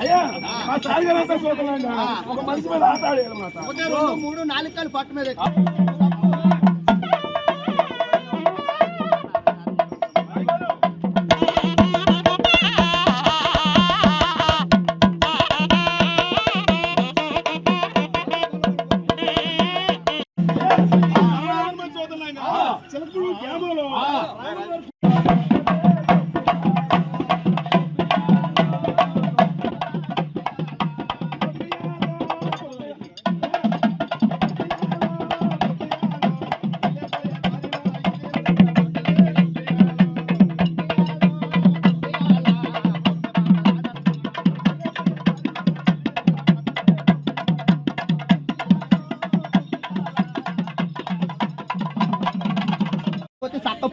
అయ్యా మా సార్ గారు అంతా చూద్దాం ఒక మనిషి మీద ఆట ఆడేయాలన్నమాట. 3 4 కాలు పట్టు మీద చిలకూరు గ్రామంలో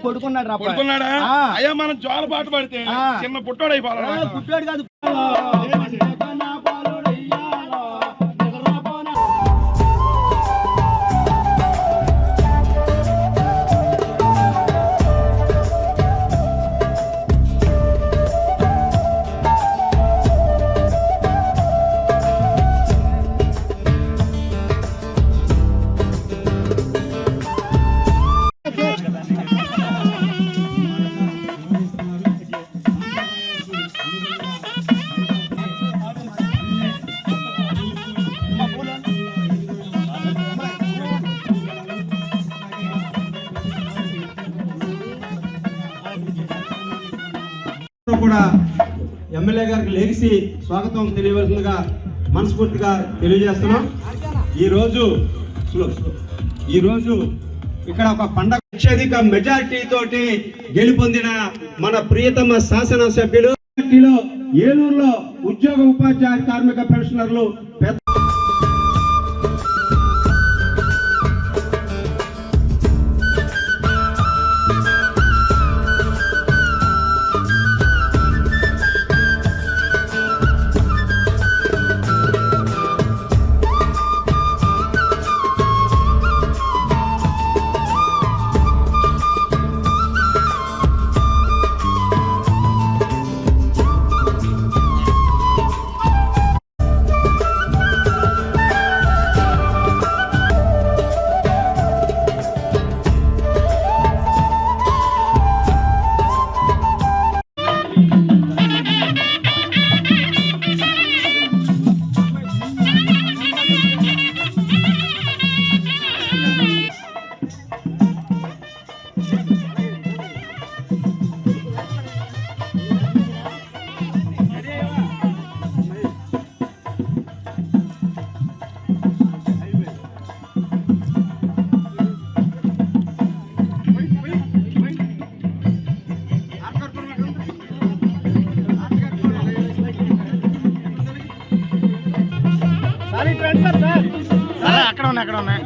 పడుకున్నాడు. పడుకున్నాడా? అయ్యా మనం జోల పాట పడితే చిన్న పుట్టోడు అయిపోవాలి. పుట్టాడు కాదు. కూడా ఎమ్మెల్యే గారికి లేచి స్వాగతం తెలియవలసిందిగా మనస్ఫూర్తిగా తెలియజేస్తున్నాం. ఈరోజు ఇక్కడ ఒక పండగ అత్యధిక మెజారిటీ తోటి గెలుపొందిన మన ప్రియతమ శాసనసభ్యులు ఏలూరులో ఉద్యోగ ఉపాధ్యాయ కార్మిక పెన్షనర్లు అక్కడ ఉన్నాయి.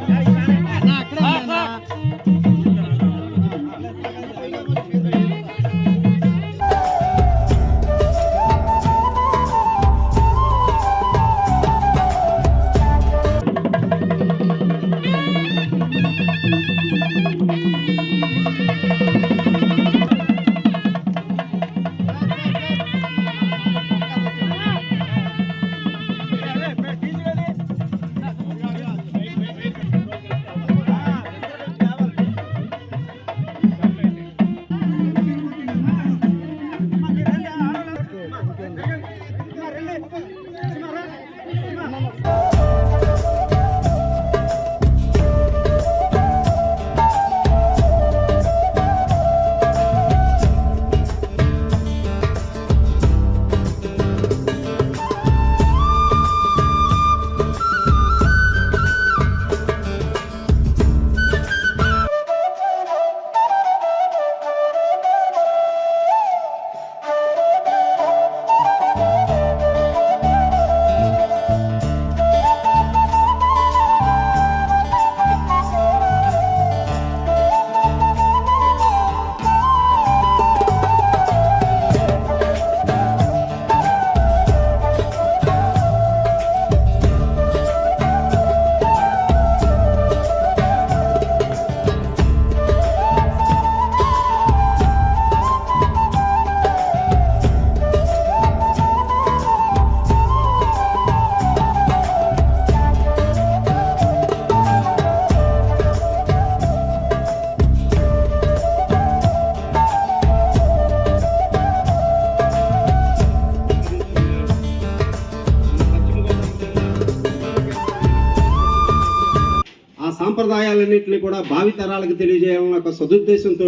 సాంప్రదాయాలన్నింటినీ కూడా భావితరాలకు తెలియజేయాలన్న ఒక సదుద్దేశంతో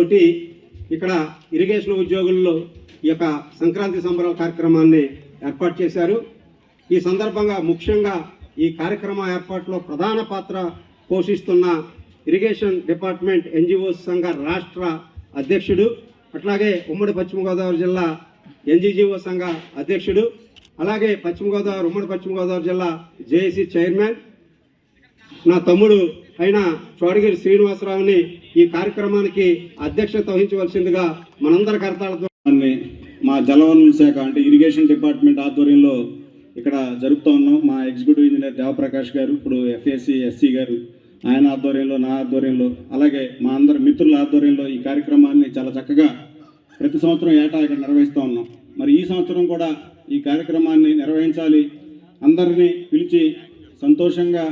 ఇక్కడ ఇరిగేషన్ ఉద్యోగుల్లో ఈ యొక్క సంక్రాంతి సంబరాల కార్యక్రమాన్ని ఏర్పాటు చేశారు. ఈ సందర్భంగా ముఖ్యంగా ఈ కార్యక్రమ ఏర్పాటులో ప్రధాన పాత్ర పోషిస్తున్న ఇరిగేషన్ డిపార్ట్మెంట్ ఎన్జిఓస్ సంఘ రాష్ట్ర అధ్యక్షుడు, అట్లాగే ఉమ్మడి పశ్చిమ గోదావరి జిల్లా ఎన్జిఓ సంఘ అధ్యక్షుడు, అలాగే ఉమ్మడి పశ్చిమ గోదావరి జిల్లా జేఏసీ చైర్మన్ నా తమ్ముడు అయిన చోడగిరి శ్రీనివాసరావుని ఈ కార్యక్రమానికి అధ్యక్షత వహించవలసిందిగా మనందరి కర్తాలతో మా జలవనరుల శాఖ అంటే ఇరిగేషన్ డిపార్ట్మెంట్ ఆధ్వర్యంలో ఇక్కడ జరుపుతూ ఉన్నాం. మా ఎగ్జిక్యూటివ్ ఇంజనీర్ దేవప్రకాష్ గారు, ఇప్పుడు ఎస్సీ గారు, ఆయన ఆధ్వర్యంలో, నా ఆధ్వర్యంలో, అలాగే మా అందరి మిత్రుల ఆధ్వర్యంలో ఈ కార్యక్రమాన్ని చాలా చక్కగా ప్రతి సంవత్సరం ఏటా ఇక్కడ నిర్వహిస్తూ ఉన్నాం. మరి ఈ సంవత్సరం కూడా ఈ కార్యక్రమాన్ని నిర్వహించాలి, అందరినీ పిలిచి సంతోషంగా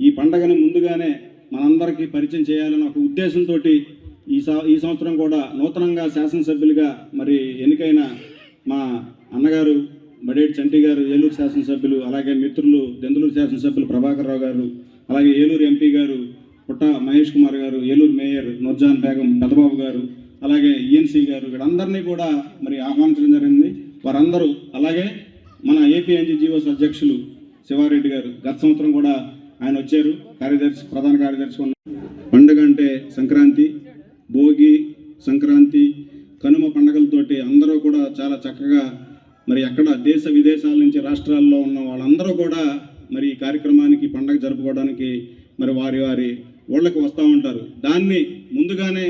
ఈ పండగని ముందుగానే మనందరికీ పరిచయం చేయాలని ఒక ఉద్దేశంతో ఈ సంవత్సరం కూడా నూతనంగా శాసనసభ్యులుగా మరి ఎన్నికైన మా అన్నగారు బడేటి చంటి గారు, ఏలూరు శాసనసభ్యులు, అలాగే మిత్రులు దెందులూరు శాసనసభ్యులు ప్రభాకర్ రావు గారు, అలాగే ఏలూరు ఎంపీ గారు పుట్ట మహేష్ కుమార్ గారు, ఏలూరు మేయర్ నూర్జాన్ బేగం పెద్దబాబు గారు, అలాగే ఈఎన్సీ గారు, వీళ్ళందరినీ కూడా మరి ఆహ్వానించడం జరిగింది. వారందరూ, అలాగే మన ఏపీ ఎన్జిఓస్ అధ్యక్షులు శివారెడ్డి గారు, గత సంవత్సరం కూడా ఆయన వచ్చారు, ప్రధాన కార్యదర్శి ఉన్నారు. పండుగ అంటే సంక్రాంతి, భోగి, సంక్రాంతి, కనుమ పండుగలతోటి అందరూ కూడా చాలా చక్కగా మరి అక్కడ దేశ విదేశాల నుంచి రాష్ట్రాల్లో ఉన్న వాళ్ళందరూ కూడా మరి ఈ కార్యక్రమానికి పండుగ జరుపుకోవడానికి మరి వారి ఊళ్ళకి వస్తూ ఉంటారు. దాన్ని ముందుగానే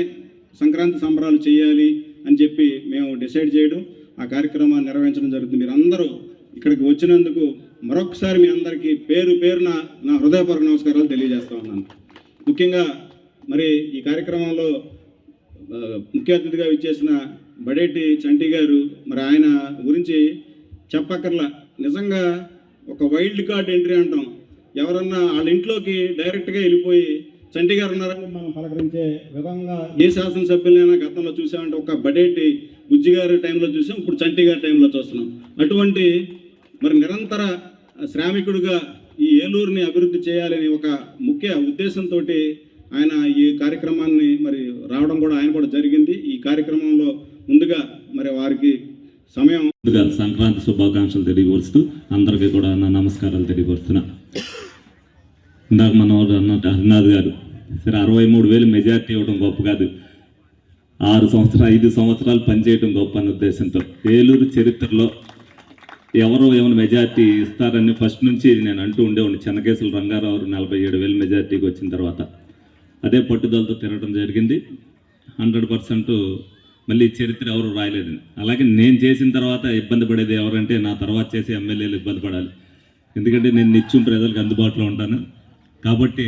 సంక్రాంతి సంబరాలు చేయాలి అని చెప్పి మేము డిసైడ్ చేయడం, ఆ కార్యక్రమాన్ని నిర్వహించడం జరుగుతుంది. మీరందరూ ఇక్కడికి వచ్చినందుకు మరొకసారి మీ అందరికీ పేరున నా హృదయపూర్వక నమస్కారాలు తెలియజేస్తా ఉన్నాను. ముఖ్యంగా మరి ఈ కార్యక్రమంలో ముఖ్య అతిథిగా విచ్చేసిన బడేటి చంటి గారు, మరి ఆయన గురించి చెప్పక్కర్లా, నిజంగా ఒక వైల్డ్ కార్డ్ ఎంట్రీ అంటాం. ఎవరన్నా వాళ్ళ ఇంట్లోకి డైరెక్ట్గా వెళ్ళిపోయి చంటి గారు ఉన్నారని మనం పలకరించే విధంగా ఏ శాసనసభ్యులైనా గతంలో చూసామంటే ఒక బడేటి బుజ్జి గారి టైంలో చూసాం, ఇప్పుడు చంటి గారి టైంలో చూస్తున్నాం. అటువంటి మరి నిరంతర శ్రామికుడిగా ఈ ఏలూరుని అభివృద్ధి చేయాలని ఒక ముఖ్య ఉద్దేశంతో ఆయన ఈ కార్యక్రమాన్ని మరి రావడం కూడా ఆయన కూడా జరిగింది. ఈ కార్యక్రమంలో ముందుగా మరి వారికి సమయం సంక్రాంతి శుభాకాంక్షలు తెలియపరుస్తూ అందరికీ కూడా నా నమస్కారాలు తెలియపరుస్తున్నా. ఇందాక మన అన్నట్టు హరినాథ్ గారు సరే 63,000 మెజార్టీ ఇవ్వడం గొప్ప కాదు, 5 సంవత్సరాలు పనిచేయడం గొప్ప అన్న ఉద్దేశంతో ఏలూరు చరిత్రలో ఎవరో ఏమైనా మెజార్టీ ఇస్తారని ఫస్ట్ నుంచి నేను అంటూ ఉండేవాడిని. చెన్నకేశుల రంగారావు 47,000 మెజార్టీకి వచ్చిన తర్వాత అదే పట్టుదలతో తిరగడం జరిగింది. 100% మళ్ళీ చరిత్ర ఎవరు రాయలేదు. అలాగే నేను చేసిన తర్వాత ఇబ్బంది పడేది ఎవరంటే నా తర్వాత చేసే ఎమ్మెల్యేలు ఇబ్బంది పడాలి, ఎందుకంటే నేను నిత్యం ప్రజలకు అందుబాటులో ఉంటాను. కాబట్టి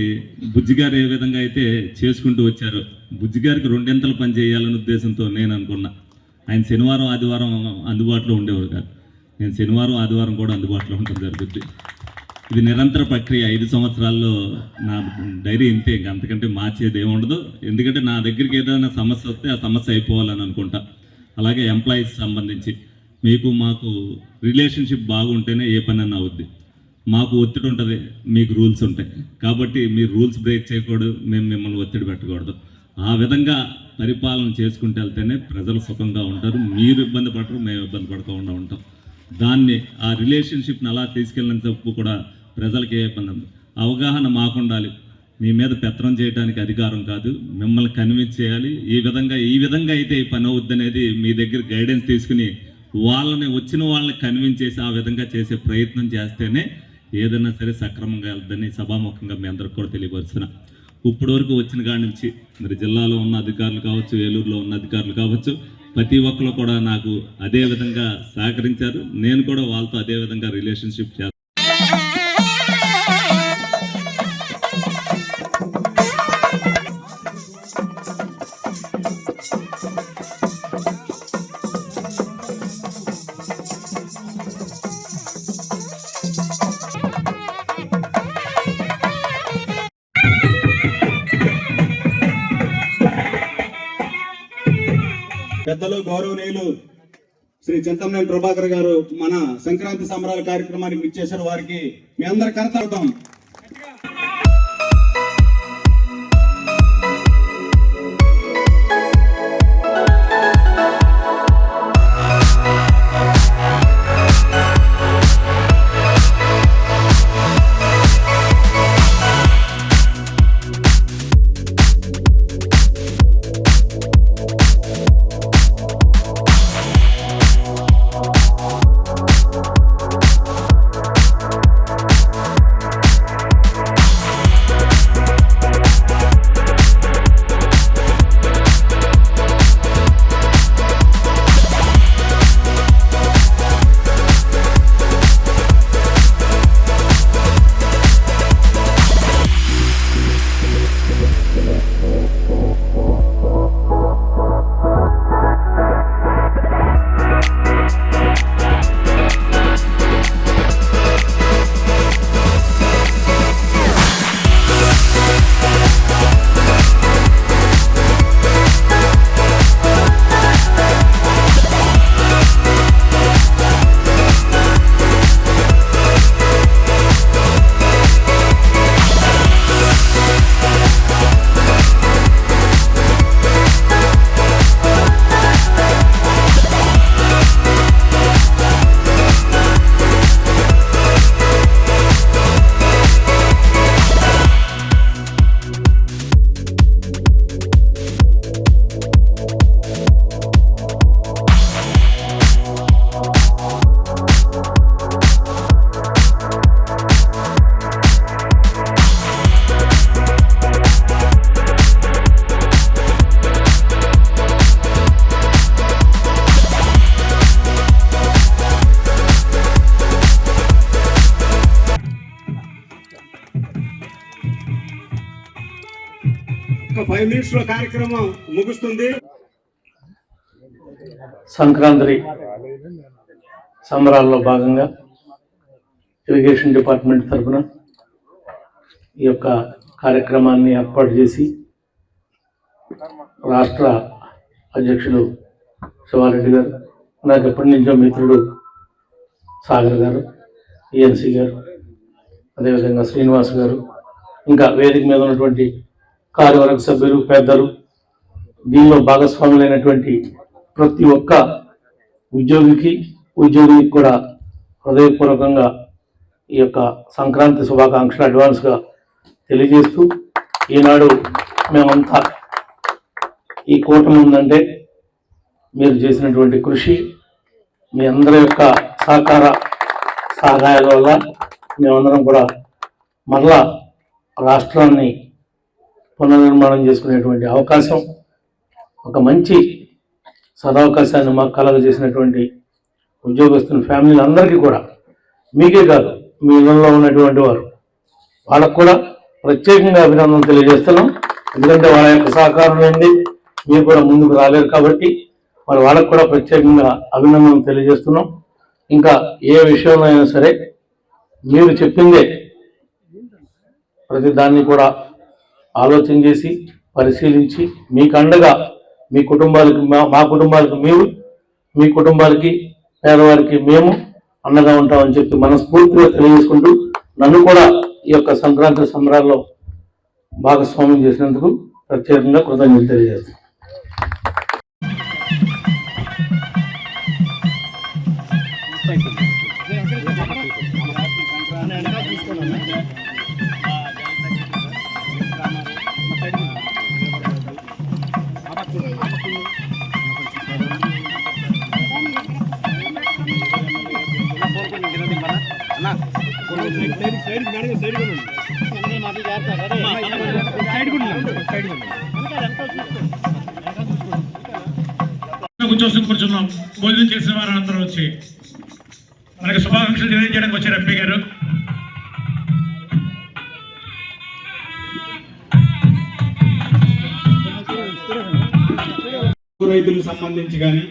బుజ్జిగారు ఏ విధంగా అయితే చేసుకుంటూ వచ్చారో బుజ్జిగారికి 2 పని చేయాలనే ఉద్దేశంతో నేను అనుకున్నా. ఆయన శనివారం ఆదివారం అందుబాటులో ఉండేవాడు కాదు, నేను శనివారం ఆదివారం కూడా అందుబాటులో ఉండడం జరుగుతుంది. ఇది నిరంతర ప్రక్రియ. 5 సంవత్సరాల్లో నా డైరీ ఇంతే, ఇంక అంతకంటే మార్చేది ఏముండదు. ఎందుకంటే నా దగ్గరికి ఏదైనా సమస్య వస్తే ఆ సమస్య అయిపోవాలని అనుకుంటా. అలాగే ఎంప్లాయీస్ సంబంధించి మీకు మాకు రిలేషన్షిప్ బాగుంటేనే ఏ పని అన్నా అవుద్ది. మాకు ఒత్తిడి ఉంటుంది, మీకు రూల్స్ ఉంటాయి. కాబట్టి మీరు రూల్స్ బ్రేక్ చేయకూడదు, మేము మిమ్మల్ని ఒత్తిడి పెట్టకూడదు. ఆ విధంగా పరిపాలన చేసుకుంటూ వెళ్తేనే ప్రజలు సుఖంగా ఉంటారు, మీరు ఇబ్బంది పడరు, మేము ఇబ్బంది పడకుండా ఉంటాం. దాన్ని ఆ రిలేషన్షిప్ని అలా తీసుకెళ్ళినంతపు కూడా ప్రజలకి ఏ ఇబ్బంది అవగాహన మాకుండాలి. మీ మీద పెత్తనం చేయడానికి అధికారం కాదు, మిమ్మల్ని కన్విన్స్ చేయాలి. ఈ విధంగా అయితే ఈ పని అవుద్ది అనేది మీ దగ్గర గైడెన్స్ తీసుకుని వచ్చిన వాళ్ళని కన్విన్స్ చేసి ఆ విధంగా చేసే ప్రయత్నం చేస్తేనే ఏదైనా సరే సక్రమంగా వెళ్తుందని సభాముఖంగా మీ అందరికి కూడా తెలియపరుస్తున్నా. ఇప్పటి వరకు వచ్చిన కాడి నుంచి మరి జిల్లాలో ఉన్న అధికారులు కావచ్చు, ఏలూరులో ఉన్న అధికారులు కావచ్చు, ప్రతి ఒక్కరు కూడా నాకు అదే విధంగా సహకరించారు. నేను కూడా వాళ్ళతో అదే విధంగా రిలేషన్షిప్ చేస్తాను. పెద్దలు గౌరవనీయులు శ్రీ చింతమనేని ప్రభాకర్ గారు మన సంక్రాంతి సంబరాల కార్యక్రమానికి విచ్చేశారు. వారికి మీ అందరి కరతాళం. 5 minutes లో కార్యక్రమం ముగుస్తుంది. సంక్రాంతి సంబరాల్లో భాగంగా ఇరిగేషన్ డిపార్ట్మెంట్ తరఫున ఈ యొక్క కార్యక్రమాన్ని ఏర్పాటు చేసి రాష్ట్ర అధ్యక్షులు శివారెడ్డి గారు, నాకు ఎప్పటి నుంచో మిత్రుడు సాగర్ గారు, ఈఎన్సీ గారు, అదేవిధంగా శ్రీనివాస్ గారు, ఇంకా వేదిక మీద ఉన్నటువంటి కార్యవర్గ సభ్యులు, పెద్దలు, దీనిలో భాగస్వాములైనటువంటి ప్రతి ఒక్క ఉద్యోగికి కూడా హృదయపూర్వకంగా ఈ యొక్క సంక్రాంతి శుభాకాంక్షలు అడ్వాన్స్గా తెలియజేస్తూ, ఈనాడు మేమంతా ఈ కూటమి ఉందంటే మీరు చేసినటువంటి కృషి, మీ అందరి యొక్క సహాయాల వల్ల మేమందరం కూడా మరలా రాష్ట్రాన్ని పునర్నిర్మాణం చేసుకునేటువంటి అవకాశం, ఒక మంచి సదవకాశాన్ని మాకు కలగజేసినటువంటి ఉద్యోగస్తుల ఫ్యామిలీలు అందరికీ కూడా, మీకే కాదు మీ ఇళ్లలో ఉన్నటువంటి వారు, వాళ్ళకు కూడా ప్రత్యేకంగా అభినందనలు తెలియజేస్తున్నాం. ఎందుకంటే వాళ్ళ యొక్క సహకారం లేనిది మీరు కూడా ముందుకు రాలేరు కాబట్టి మరి వాళ్ళకు కూడా ప్రత్యేకంగా అభినందనలు తెలియజేస్తున్నాం. ఇంకా ఏ విషయంలో అయినా సరే మీరు చెప్పిందే ప్రతి దాన్ని కూడా ఆలోచన చేసి పరిశీలించి మీకు అండగా మీ కుటుంబాలకి మా కుటుంబాలకి మీరు, మీ కుటుంబాలకి పేదవారికి మేము అండగా ఉంటామని చెప్పి మనస్ఫూర్తిగా తెలియజేసుకుంటూ, నన్ను కూడా ఈ యొక్క సంక్రాంతి సంబరాల్లో భాగస్వామ్యం చేసినందుకు ప్రత్యేకంగా కృతజ్ఞతలు తెలియజేస్తాను. కూర్చున్నాం. భోజనం చేసిన వారు అందరూ వచ్చి మనకు శుభాకాంక్షలు తెలియజేయడానికి వచ్చారు ఎంపీ గారు. రైతులకు సంబంధించి కానీ,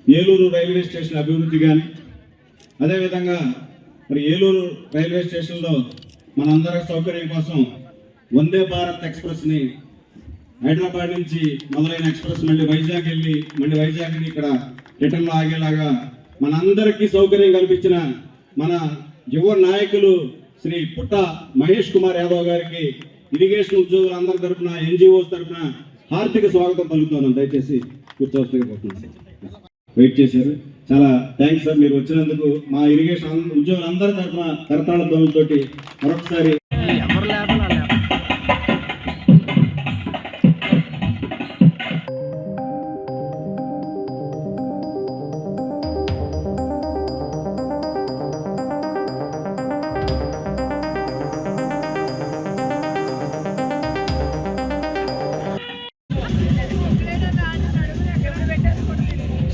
ఏలూరు రైల్వే స్టేషన్ అభివృద్ధి కానీ, అదేవిధంగా మరి ఏలూరు రైల్వే స్టేషన్లో మనందరి సౌకర్యం కోసం వందే భారత్ ఎక్స్ప్రెస్ని హైదరాబాద్ నుంచి మొదలైన ఎక్స్ప్రెస్ మళ్ళీ వైజాగ్ వెళ్ళి మళ్ళీ వైజాగ్ని ఇక్కడ రిటర్న్లో ఆగేలాగా మనందరికీ సౌకర్యం కల్పించిన మన యువ నాయకులు శ్రీ పుట్ట మహేష్ కుమార్ యాదవ్ గారికి ఇరిగేషన్ ఉద్యోగులందరి తరఫున, ఎన్జిఓస్ తరఫున హార్దిక స్వాగతం పలుకుతున్నాను. దయచేసి కూర్చోవలసిందిగా వెయిట్ చేశారు. చాలా థ్యాంక్స్ సార్, మీరు వచ్చినందుకు మా ఇరిగేషన్ ఉద్యోగులందరి తరఫున కరతాళ ధ్వనులతోటి మరొకసారి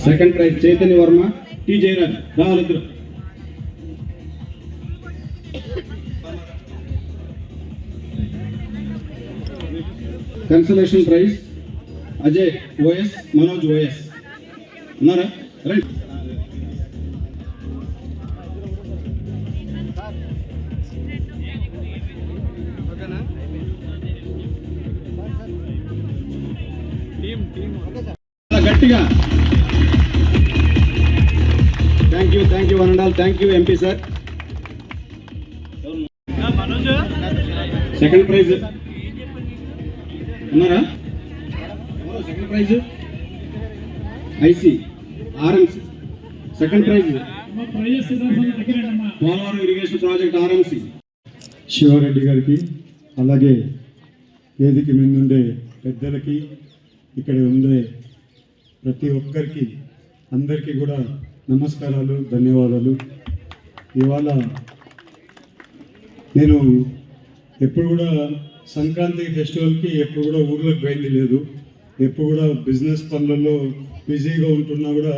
second prize Chaitanya Varma, T Jayaraj రావాలిద్దరు. Consolation prize Ajay OS, Manoj OS ఉన్నారా? రైట్. గట్టిగా thank you one and all. Thank you MP sir. Second prize ఉన్నారా? Second prize IC RMC. Second prize Polavaram irrigation project RMC. Sivareddy గారికి, అలాగే వేదిక మీద ఉండే పెద్దలకి, ఇక్కడ ఉండే ప్రతి ఒక్కరికి అందరికీ కూడా నమస్కారాలు, ధన్యవాదాలు. ఇవాళ నేను ఎప్పుడు కూడా సంక్రాంతి ఫెస్టివల్కి ఎప్పుడు కూడా ఊర్లోకి పోయింది లేదు. ఎప్పుడు కూడా బిజినెస్ పనులలో బిజీగా ఉంటున్నా కూడా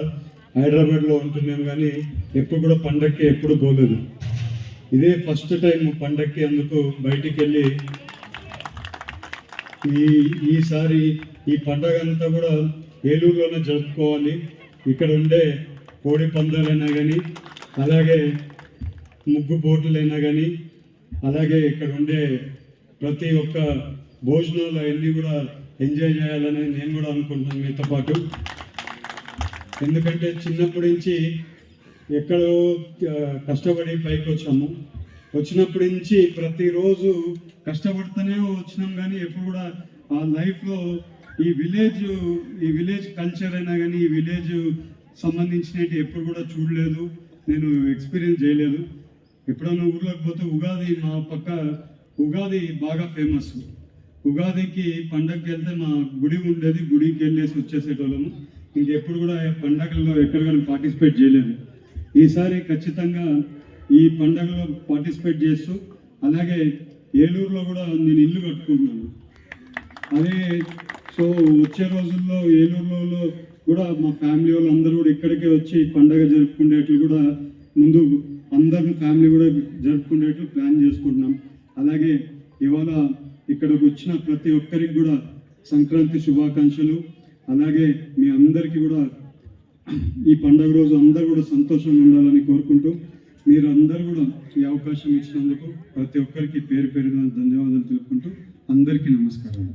హైదరాబాద్లో ఉంటున్నాం, కానీ ఎప్పుడు కూడా పండగకి ఎప్పుడు పోలేదు. ఇదే ఫస్ట్ టైం పండగకి అందుకు బయటికి వెళ్ళి ఈసారి ఈ పండగ అంతా కూడా ఏలూరులోనే జరుపుకోవాలి. ఇక్కడ ఉండే కోడి పందాలైనా కానీ, అలాగే ముగ్గు పోటీలైనా కానీ, అలాగే ఇక్కడ ఉండే ప్రతి ఒక్క భోజనాలు అవన్నీ కూడా ఎంజాయ్ చేయాలని నేను కూడా అనుకుంటున్నాను మీతో పాటు. ఎందుకంటే చిన్నప్పటి నుంచి ఎక్కడో కష్టపడి పైకి వచ్చాము. వచ్చినప్పటి నుంచి ప్రతిరోజు కష్టపడుతూనే వచ్చినాం, కానీ ఎప్పుడు కూడా ఆ లైఫ్లో ఈ విలేజ్ కల్చర్ అయినా కానీ, ఈ విలేజ్ సంబంధించినవి ఎప్పుడు కూడా చూడలేదు, నేను ఎక్స్పీరియన్స్ చేయలేదు. ఎప్పుడైనా ఊర్లోకి పోతే ఉగాది, మా పక్క ఉగాది బాగా ఫేమస్. ఉగాదికి పండగకి వెళ్తే మా గుడి ఉండేది, గుడికి వెళ్ళేసి వచ్చేసేటోళ్ళము. ఇంకెప్పుడు కూడా పండగల్లో ఎక్కడ కానీ పార్టిసిపేట్ చేయలేదు. ఈసారి ఖచ్చితంగా ఈ పండగలో పార్టిసిపేట్ చేస్తూ, అలాగే ఏలూరులో కూడా నేను ఇల్లు కట్టుకుంటున్నాను. అదే సో వచ్చే రోజుల్లో ఏలూరులో కూడా మా ఫ్యామిలీ వాళ్ళు అందరూ కూడా ఇక్కడికే వచ్చి పండగ జరుపుకునేట్లు కూడా ముందు అందరం ఫ్యామిలీ కూడా జరుపుకునేట్లు ప్లాన్ చేసుకుంటున్నాం. అలాగే ఇవాళ ఇక్కడికి వచ్చిన ప్రతి ఒక్కరికి కూడా సంక్రాంతి శుభాకాంక్షలు. అలాగే మీ అందరికీ కూడా ఈ పండుగ రోజు అందరూ కూడా సంతోషంగా ఉండాలని కోరుకుంటూ, మీరు అందరూ కూడా ఈ అవకాశం ఇచ్చినందుకు ప్రతి ఒక్కరికి పేరు పేరున ధన్యవాదాలు తెలుపుకుంటూ అందరికీ నమస్కారం.